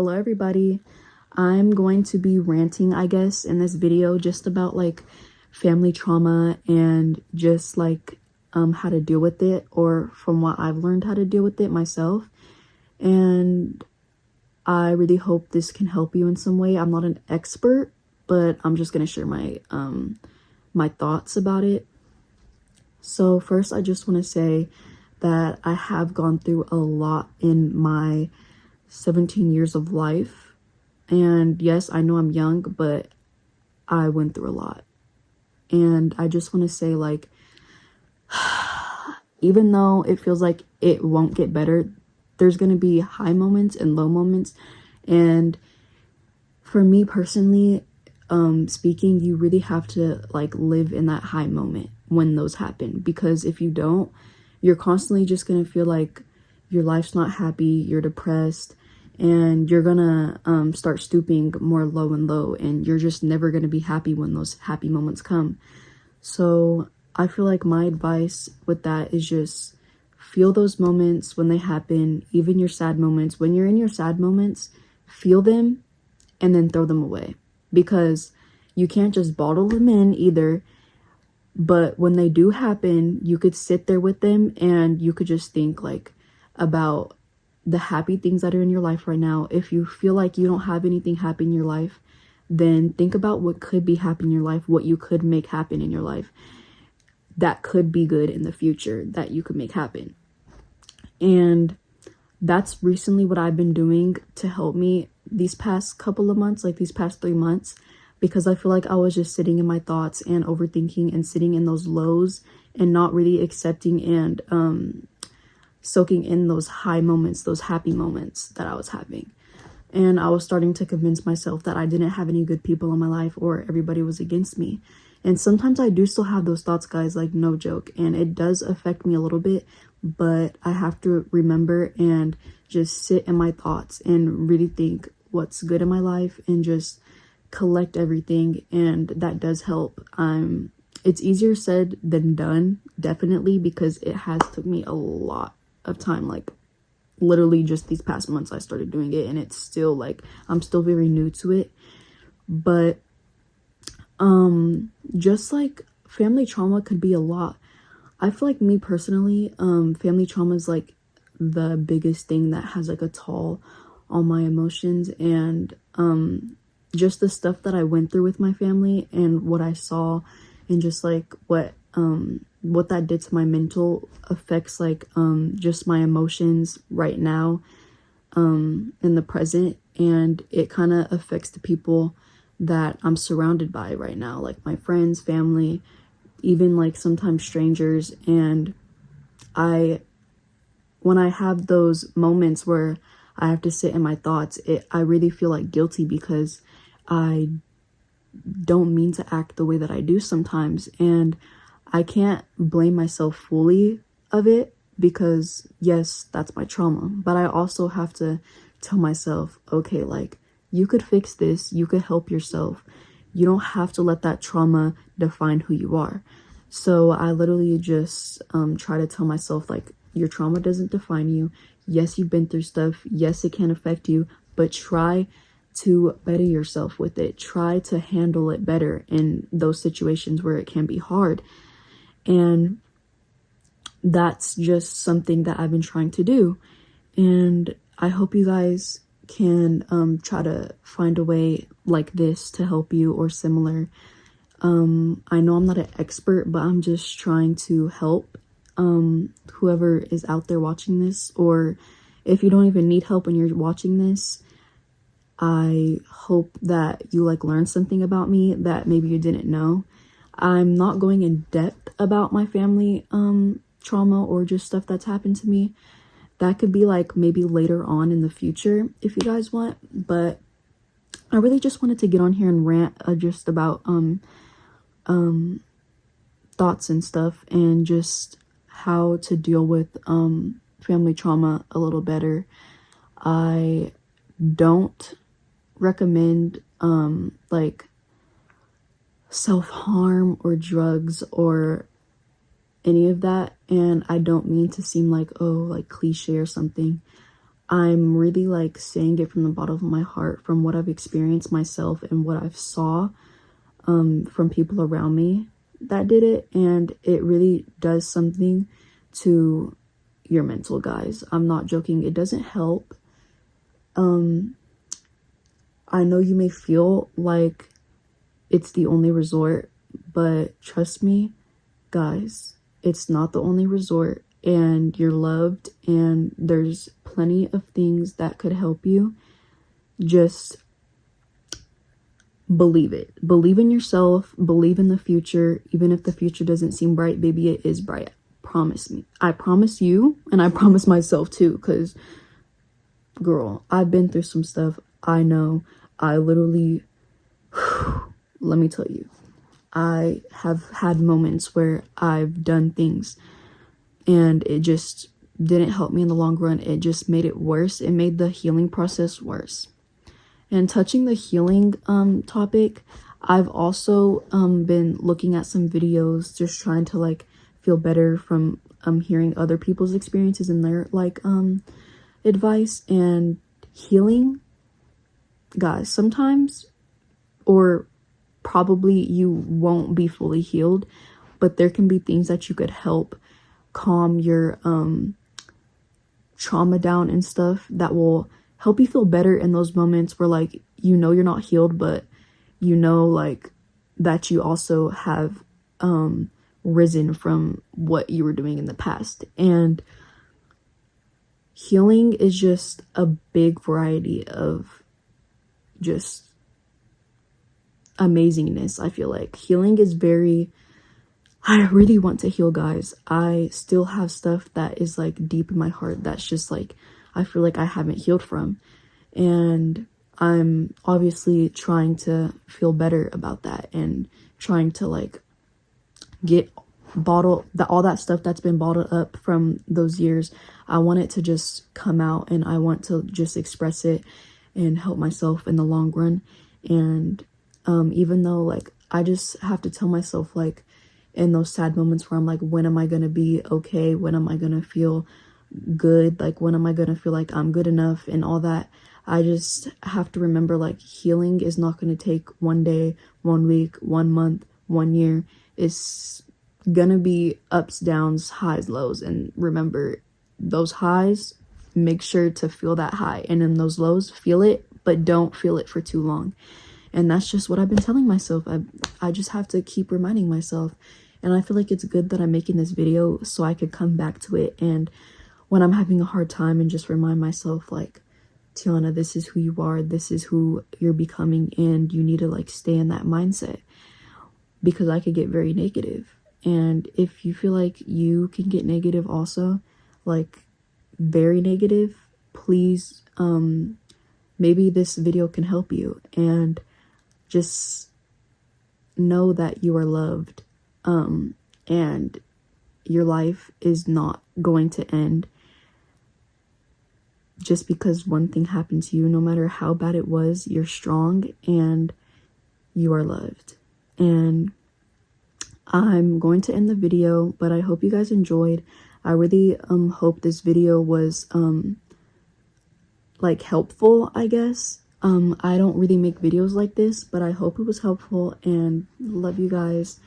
Hello everybody. I'm going to be ranting, I guess, in this video just about like family trauma and just like how to deal with it, or from what I've learned how to deal with it myself. And I really hope this can help you in some way. I'm not an expert, but I'm just going to share my my thoughts about it. So first, I just want to say that I have gone through a lot in my 17 years of life. And yes, I know I'm young, but I went through a lot. And I just want to say, like, even though it feels like it won't get better, there's going to be high moments and low moments. And for me personally, speaking, you really have to like live in that high moment when those happen, because if you don't, you're constantly just going to feel like your life's not happy, you're depressed, and you're gonna start stooping more low and low, and you're just never gonna be happy when those happy moments come. So I feel like my advice with that is just feel those moments when they happen, even your sad moments. When you're in your sad moments, feel them and then throw them away, because you can't just bottle them in either. But when they do happen, you could sit there with them and you could just think like about the happy things that are in your life right now. If you feel like you don't have anything happy in your life, then think about what could be happy in your life, what you could make happen in your life that could be good in the future, that you could make happen. And that's recently what I've been doing to help me these past couple of months, like these past 3 months, because I feel like I was just sitting in my thoughts and overthinking and sitting in those lows and not really accepting and soaking in those high moments, those happy moments that I was having. And I was starting to convince myself that I didn't have any good people in my life, or everybody was against me. And sometimes I do still have those thoughts, guys, like no joke. And it does affect me a little bit, but I have to remember and just sit in my thoughts and really think what's good in my life and just collect everything. And that does help. It's easier said than done, definitely, because it has took me a lot of time. Like literally just these past months I started doing it, and it's still like I'm still very new to it. But just like family trauma could be a lot. I feel like, me personally, family trauma is like the biggest thing that has like a toll on my emotions, and just the stuff that I went through with my family and what I saw, and just like what that did to my mental affects like just my emotions right now in the present, and it kind of affects the people that I'm surrounded by right now, like my friends, family, even like sometimes strangers. And when I have those moments where I have to sit in my thoughts, I really feel like guilty, because I don't mean to act the way that I do sometimes. And I can't blame myself fully of it, because yes, that's my trauma. But I also have to tell myself, okay, like you could fix this, you could help yourself. You don't have to let that trauma define who you are. So I literally just try to tell myself, like, your trauma doesn't define you. Yes, you've been through stuff. Yes, it can affect you, but try to better yourself with it. Try to handle it better in those situations where it can be hard. And that's just something that I've been trying to do. And I hope you guys can try to find a way like this to help you, or similar. I know I'm not an expert, but I'm just trying to help whoever is out there watching this. Or if you don't even need help and you're watching this, I hope that you like learn something about me that maybe you didn't know. I'm not going in depth about my family trauma or just stuff that's happened to me. That could be like maybe later on in the future if you guys want. But I really just wanted to get on here and rant just about thoughts and stuff, and just how to deal with family trauma a little better. I don't recommend like self-harm or drugs or any of that. And I don't mean to seem like, oh, like cliche or something. I'm really like saying it from the bottom of my heart, from what I've experienced myself and what I've saw from people around me that did it, and it really does something to your mental, guys. I'm not joking. It doesn't help. I know you may feel like it's the only resort, but trust me, guys, it's not the only resort, and you're loved, and there's plenty of things that could help you. Just believe it. Believe in yourself. Believe in the future. Even if the future doesn't seem bright, baby, it is bright. Promise me. I promise you, and I promise myself too, because, girl, I've been through some stuff. I know. I literally, let me tell you, I have had moments where I've done things and it just didn't help me in the long run. It just made it worse. It made the healing process worse. And touching the healing topic, I've also been looking at some videos, just trying to like feel better from hearing other people's experiences and their like advice. And healing, guys, sometimes, or probably you won't be fully healed, but there can be things that you could help calm your trauma down and stuff that will help you feel better in those moments where like you know you're not healed, but you know like that you also have risen from what you were doing in the past. And healing is just a big variety of just amazingness. I feel like healing is very, I really want to heal, guys. I still have stuff that is like deep in my heart that's just like I feel like I haven't healed from, and I'm obviously trying to feel better about that and trying to like get all that stuff that's been bottled up from those years. I want it to just come out, and I want to just express it and help myself in the long run. And even though like I just have to tell myself, like, in those sad moments where I'm like, when am I gonna be okay? When am I gonna feel good? Like, when am I gonna feel like I'm good enough and all that? I just have to remember, like, healing is not gonna take 1 day, 1 week, 1 month, 1 year. It's gonna be ups, downs, highs, lows. And remember, those highs, make sure to feel that high, and in those lows, feel it, but don't feel it for too long. And that's just what I've been telling myself. I just have to keep reminding myself. And I feel like it's good that I'm making this video so I could come back to it, and when I'm having a hard time, and just remind myself, like, Tiana, this is who you are, this is who you're becoming, and you need to like stay in that mindset, because I could get very negative. And if you feel like you can get negative also, like very negative, please, maybe this video can help you. And just know that you are loved, and your life is not going to end just because one thing happened to you. No matter how bad it was, you're strong and you are loved. And I'm going to end the video, but I hope you guys enjoyed. I really hope this video was like helpful, I guess. I don't really make videos like this, but I hope it was helpful, and love you guys.